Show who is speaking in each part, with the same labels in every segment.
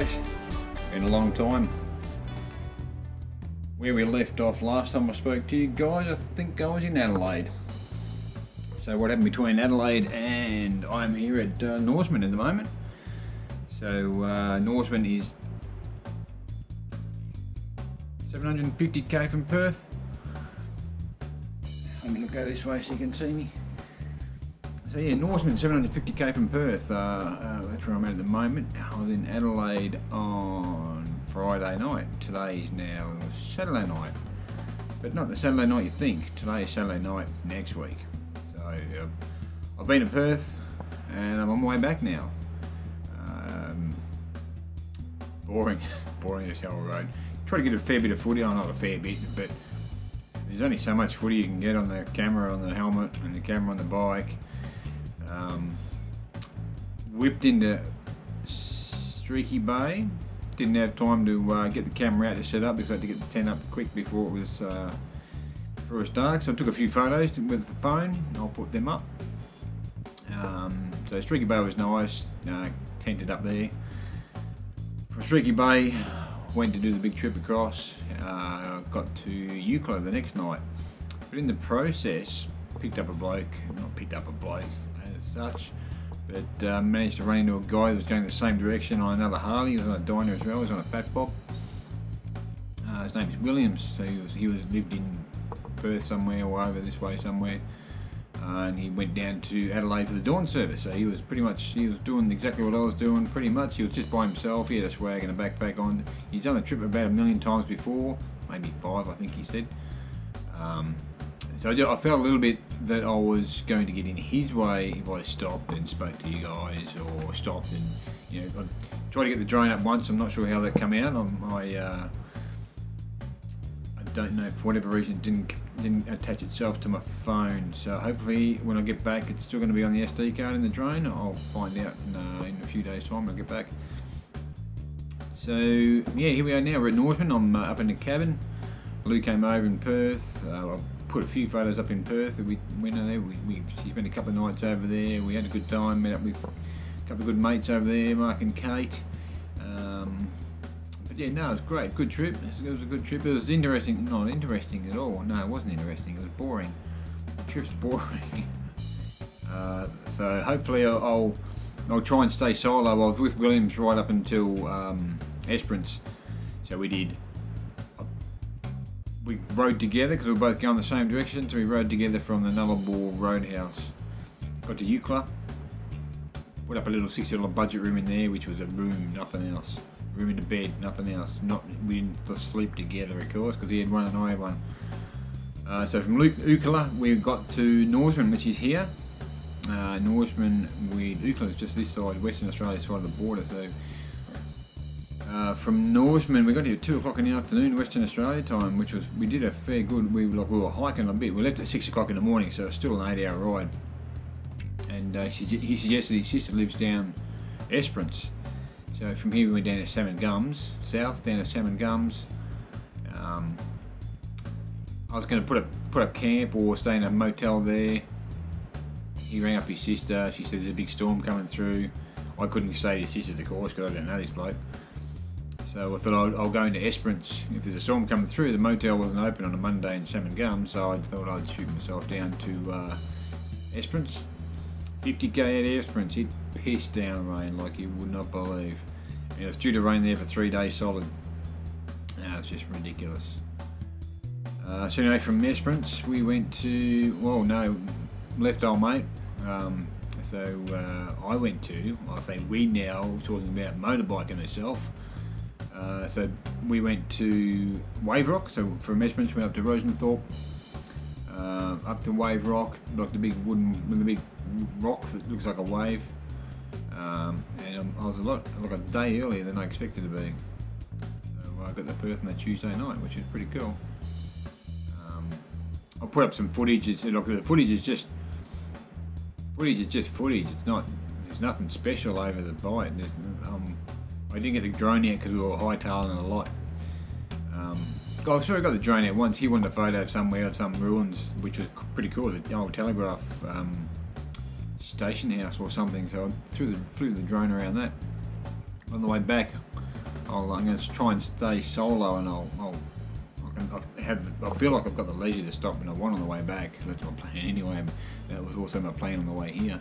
Speaker 1: guys, been a long time. Where we left off last time I spoke to you guys, I think I was in Adelaide. So what happened between Adelaide and I'm here at Norseman at the moment. So Norseman is 750k from Perth. Let me go this way so you can see me. So yeah, Norseman 750k from Perth. That's where I'm at the moment. I was in Adelaide on Friday night. Today is now Saturday night, but not the Saturday night you think. Today is Saturday night next week. So I've been to Perth and I'm on my way back now. Boring as hell road. Try to get a fair bit of footy on, not a fair bit, but there's only so much footy you can get on the camera, on the helmet, and the camera on the bike. Whipped into Streaky Bay. Didn't have time to get the camera out to set up because I had to get the tent up quick before it was dark. So I took a few photos with the phone. I'll put them up. So Streaky Bay was nice. Tented up there. From Streaky Bay, went to do the big trip across. Got to Euclid the next night. But in the process, not picked up a bloke as such, but managed to run into a guy that was going the same direction on another Harley. He was on a Dyna as well. He was on a Fat Bob. His name is Williams. So he lived in Perth somewhere or over this way somewhere, and he went down to Adelaide for the dawn service. So he was doing exactly what I was doing pretty much. He was just by himself. He had a swag and a backpack on. He's done the trip about 1 million times before, maybe 5 I think he said. So I felt a little bit that I was going to get in his way if I stopped and spoke to you guys, or stopped and I tried to get the drone up once. I'm not sure how that came out. I don't know, for whatever reason it didn't attach itself to my phone. So hopefully when I get back it's still going to be on the SD card in the drone. I'll find out in a few days time when I get back. So yeah, here we are now. We're at Norseman. I'm up in the cabin. Lou came over in Perth. I put a few photos up in Perth. We went in there. We spent a couple of nights over there. We had a good time. Met up with a couple of good mates over there, Mark and Kate. But yeah, no, it was great. Good trip. It was a good trip. It was interesting. Not interesting at all. No, it wasn't interesting. It was boring. The trip's boring. So hopefully I'll try and stay solo. I was with Williams right up until Esperance. So we rode together because we were both going the same direction, so we rode together from the Nullarbor Roadhouse. Got to Euclid, put up a little $60 budget room in there, which was a room, nothing else. Room in the bed, nothing else. We didn't sleep together, of course, because he had one and I had one. So from Euclid we got to Norseman, which is here. Norseman with Euclid is just this side, Western Australia side of the border. So from Norseman we got here at 2 o'clock in the afternoon Western Australia time, which was, we did a fair good, we were hiking a bit. We left at 6 o'clock in the morning, so it's still an 8-hour ride. And he suggested his sister lives down Esperance. So from here we went down to Salmon Gums, south down to Salmon Gums. I was going to put up camp or stay in a motel there. He rang up his sister. She said there's a big storm coming through. I couldn't stay to his sister's, of course, because I don't know this bloke. So I thought I'll go into Esperance. If there's a storm coming through, the motel wasn't open on a Monday in Salmon Gums, so I thought I'd shoot myself down to Esperance. 50k at Esperance. It pissed down rain like you would not believe. And it was due to rain there for 3 days solid. It's just ridiculous. So anyway, from Esperance we went to, well no, left old mate. I went to, I say we now, talking about motorbiking myself. So we went to Wave Rock. So from Esperance we went up to Rosenthorpe, up to Wave Rock, like the big rock that looks like a wave. And I was like a day earlier than I expected to be. So I got to Perth on that Tuesday night, which is pretty cool. I'll put up some footage. The footage is just footage. There's nothing special over the bite. I didn't get the drone out because we were hightailing a lot. I sort of got the drone out once. He wanted a photo of somewhere of some ruins, which was pretty cool. The old telegraph station house or something. So I flew the drone around that. On the way back, I'm going to try and stay solo, and I feel like I've got the leisure to stop when I want on the way back. That's my plan anyway. That was also my plan on the way here.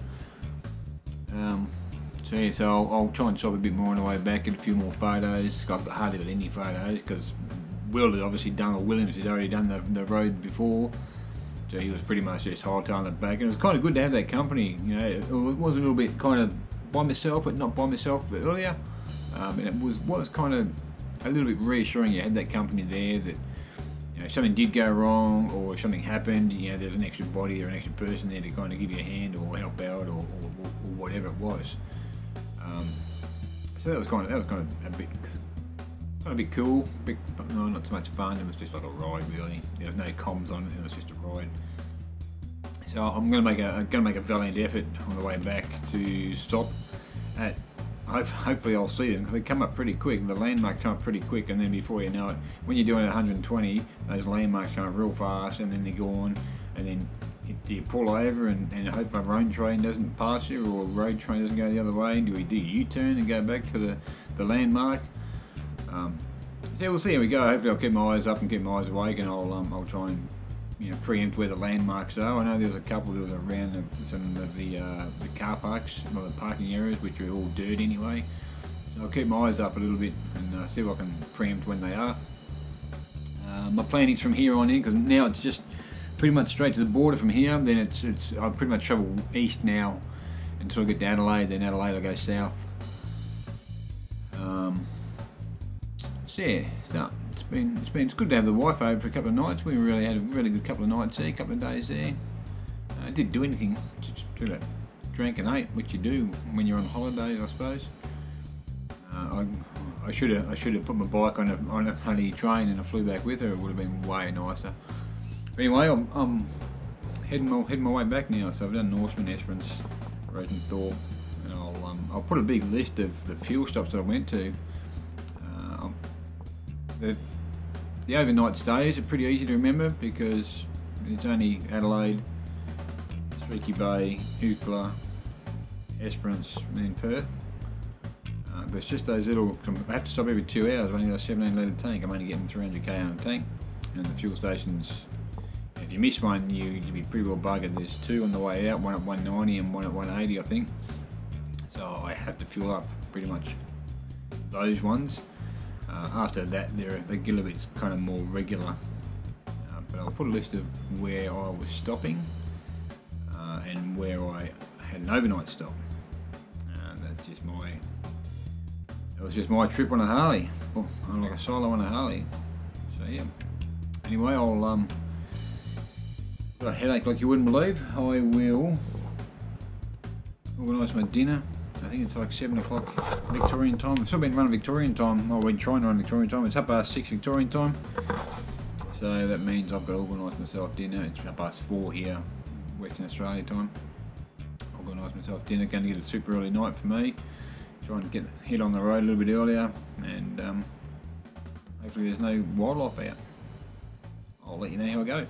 Speaker 1: So yeah, so I'll try and stop a bit more on the way back, get a few more photos. I've hardly got any photos because Will had obviously done, or Williams had already done the road before. So he was pretty much just hightailing it back, and it was kind of good to have that company. You know, it was a little bit kind of by myself, but not by myself earlier. And it was kind of a little bit reassuring. You had that company there that, you know, if something did go wrong or if something happened, you know, there's an extra body or an extra person there to kind of give you a hand or help out or whatever it was. So that was kind of a bit cool, no, not so much fun. It was just like a ride really. There was no comms on it. It was just a ride. So I'm going to make a valiant effort on the way back to stop at. Hopefully I'll see them because they come up pretty quick. The landmarks come up pretty quick, and then before you know it, when you're doing 120, those landmarks come up real fast, and then they're gone, and then you pull over and hope a road train doesn't pass you, or a road train doesn't go the other way. Do we do a U-turn and go back to the landmark? So we'll see how we go. Hopefully I'll keep my eyes up and keep my eyes awake, and I'll try and, you know, preempt where the landmarks are. I know there was a couple that was around some of the car parks, or the parking areas, which are all dirt anyway. So I'll keep my eyes up a little bit and see if I can preempt when they are. My plan is from here on in, because now it's just pretty much straight to the border from here. Then I pretty much travel east now until I get to Adelaide. Then Adelaide I go south. So yeah, so it's good to have the wife over for a couple of nights. We really had a really good couple of nights there, a couple of days there. I didn't do anything, just drank and ate, which you do when you're on holidays, I suppose. I should have put my bike on a honey train and I flew back with her. It would have been way nicer. But anyway, I'm heading my way back now. So I've done Norseman, Esperance, Rosenthal, and I'll put a big list of the fuel stops that I went to. The overnight stays are pretty easy to remember because it's only Adelaide, Streaky Bay, Eucla, Esperance, and then Perth. But it's just those little. I have to stop every 2 hours. I've only got a 17 litre tank. I'm only getting 300k on a tank, and the fuel stations. If you miss one, you'd be pretty well buggered. There's two on the way out, one at 190 and one at 180, I think. So I have to fuel up pretty much those ones. After that, they get a little bit kind of more regular. But I'll put a list of where I was stopping and where I had an overnight stop. That was just my trip on a Harley, like a solo on a Harley. So yeah. Anyway, I'll got a headache like you wouldn't believe. I will organise my dinner. I think it's like 7 o'clock Victorian time. I've still been running Victorian time. I've been trying to run Victorian time. It's 6:30 Victorian time. So that means I've got to organise myself dinner. It's 4:30 here, Western Australia time. Organise myself dinner. Going to get a super early night for me. Try and head on the road a little bit earlier, and hopefully there's no wildlife out. I'll let you know how I go.